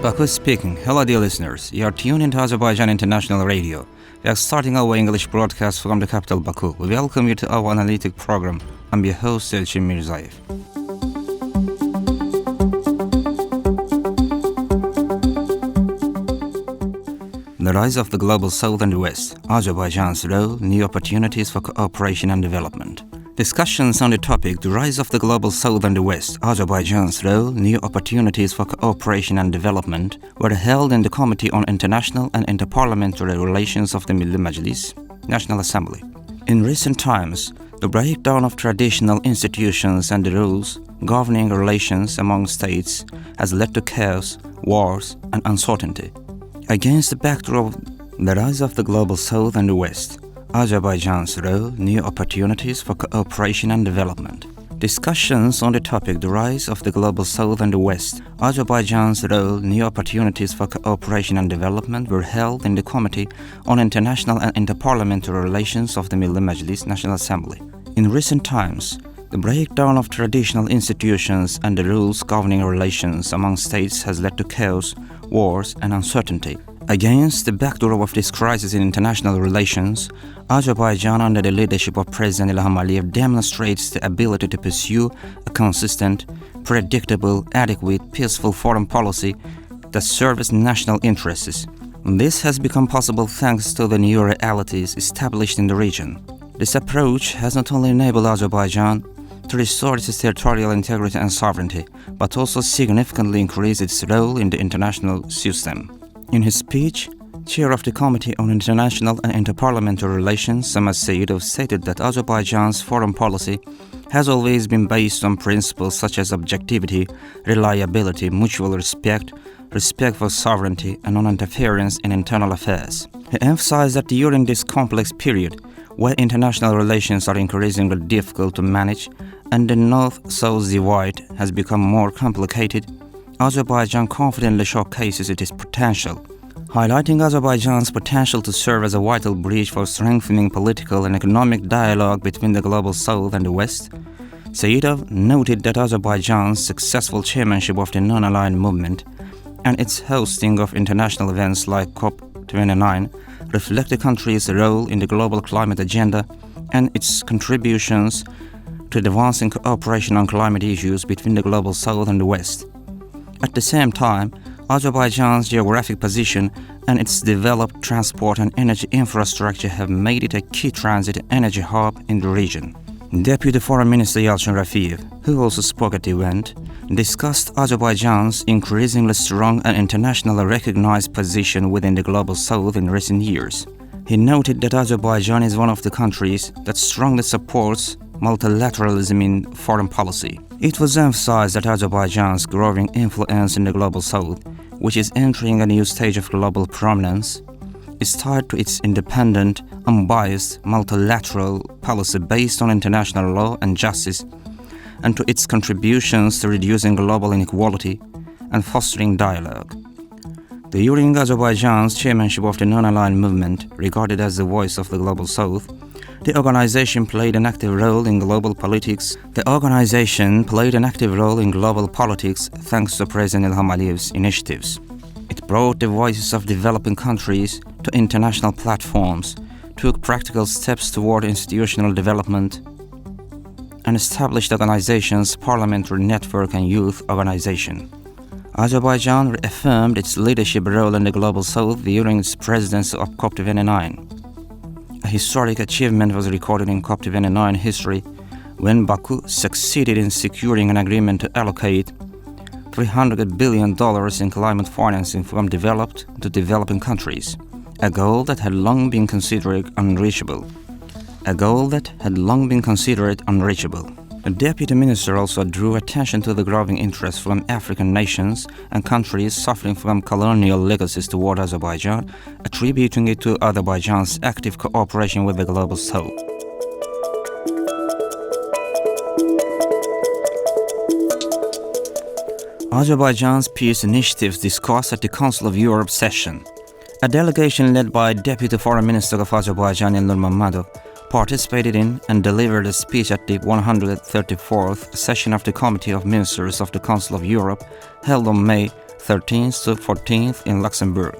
Baku speaking. Hello dear listeners, you are tuned into Azerbaijan International Radio. We are starting our English broadcast from the capital Baku. We welcome you to our analytic program. I'm your host Elçin Mirzayev. The rise of the global South and West, Azerbaijan's role, new opportunities for cooperation and development. Discussions on the topic, the rise of the global South and the West, Azerbaijan's role, new opportunities for cooperation and development, were held in the Committee on International and Interparliamentary Relations of the Milli Majlis, National Assembly. In recent times, the breakdown of traditional institutions and the rules governing relations among states has led to chaos, wars, and uncertainty. Against the backdrop of the rise of the global South and the West, Azerbaijan's role, new opportunities for cooperation and development. Discussions on the topic, the rise of the global South and the West, Azerbaijan's role, new opportunities for cooperation and development were held in the Committee on International and Interparliamentary Relations of the Milli Majlis, National Assembly. In recent times, the breakdown of traditional institutions and the rules governing relations among states has led to chaos, wars, and uncertainty. Against the backdrop of this crisis in international relations, Azerbaijan, under the leadership of President Ilham Aliyev, demonstrates the ability to pursue a consistent, predictable, adequate, peaceful foreign policy that serves national interests. This has become possible thanks to the new realities established in the region. This approach has not only enabled Azerbaijan to restore its territorial integrity and sovereignty, but also significantly increased its role in the international system. In his speech, Chair of the Committee on International and Interparliamentary Relations, Samad Seyidov, stated that Azerbaijan's foreign policy has always been based on principles such as objectivity, reliability, mutual respect, respect for sovereignty, and non-interference in internal affairs. He emphasized that during this complex period, where international relations are increasingly difficult to manage and the North-South divide has become more complicated, Azerbaijan confidently showcases its potential. Highlighting Azerbaijan's potential to serve as a vital bridge for strengthening political and economic dialogue between the global South and the West, Seyidov noted that Azerbaijan's successful chairmanship of the non-aligned movement and its hosting of international events like COP29 reflect the country's role in the global climate agenda and its contributions to advancing cooperation on climate issues between the global South and the West. At the same time, Azerbaijan's geographic position and its developed transport and energy infrastructure have made it a key transit energy hub in the region. Deputy Foreign Minister Yalchin Rafiyev, who also spoke at the event, discussed Azerbaijan's increasingly strong and internationally recognized position within the global South in recent years. He noted that Azerbaijan is one of the countries that strongly supports multilateralism in foreign policy. It was emphasized that Azerbaijan's growing influence in the global South, which is entering a new stage of global prominence, is tied to its independent, unbiased, multilateral policy based on international law and justice, and to its contributions to reducing global inequality and fostering dialogue. During Azerbaijan's chairmanship of the non-aligned movement, regarded as the voice of the global South, the organization played an active role in global politics. Thanks to President Ilham Aliyev's initiatives. It brought the voices of developing countries to international platforms, took practical steps toward institutional development, and established organizations, parliamentary network, and youth organization. Azerbaijan reaffirmed its leadership role in the global South during its presidency of COP29. A historic achievement was recorded in COP29 history when Baku succeeded in securing an agreement to allocate $300 billion in climate financing from developed to developing countries, a goal that had long been considered unreachable. The deputy minister also drew attention to the growing interest from African nations and countries suffering from colonial legacies toward Azerbaijan, attributing it to Azerbaijan's active cooperation with the global South. Azerbaijan's peace initiatives discussed at the Council of Europe session. A delegation led by Deputy Foreign Minister of Azerbaijan Ilnur Mammadov participated in and delivered a speech at the 134th session of the Committee of Ministers of the Council of Europe, held on May 13th to 14th in Luxembourg.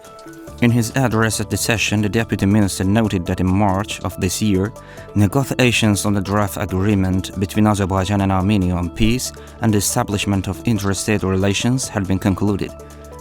In his address at the session, the Deputy Minister noted that in March of this year, negotiations on the draft agreement between Azerbaijan and Armenia on peace and the establishment of interstate relations had been concluded.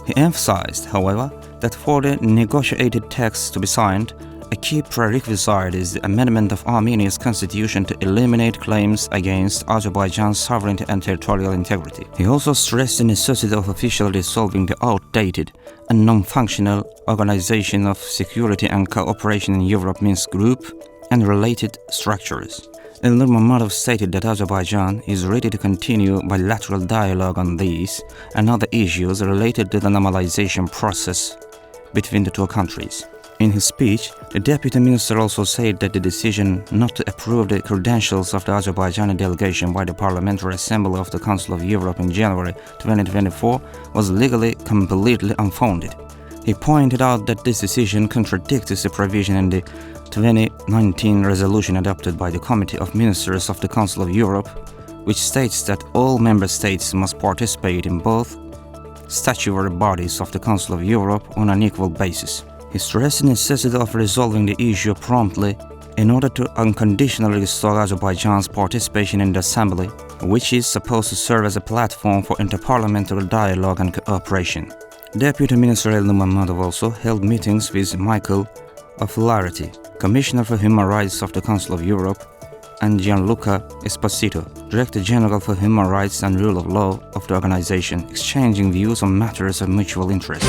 He emphasized, however, that for the negotiated text to be signed, a key prerequisite is the amendment of Armenia's constitution to eliminate claims against Azerbaijan's sovereignty and territorial integrity. He also stressed the necessity of officially dissolving the outdated and non-functional Organization of Security and Cooperation in Europe Minsk Group and related structures. Elnur Mammadov stated that Azerbaijan is ready to continue bilateral dialogue on these and other issues related to the normalization process between the two countries. In his speech, the Deputy Minister also said that the decision not to approve the credentials of the Azerbaijani delegation by the Parliamentary Assembly of the Council of Europe in January 2024 was legally completely unfounded. He pointed out that this decision contradicts the provision in the 2019 resolution adopted by the Committee of Ministers of the Council of Europe, which states that all member states must participate in both statutory bodies of the Council of Europe on an equal basis. He stressed the necessity of resolving the issue promptly in order to unconditionally restore Azerbaijan's participation in the Assembly, which is supposed to serve as a platform for interparliamentary dialogue and cooperation. Deputy Minister Elnur Mammadov also held meetings with Michael O'Flaherty, Commissioner for Human Rights of the Council of Europe, and Gianluca Esposito, Director General for Human Rights and Rule of Law of the organization, exchanging views on matters of mutual interest.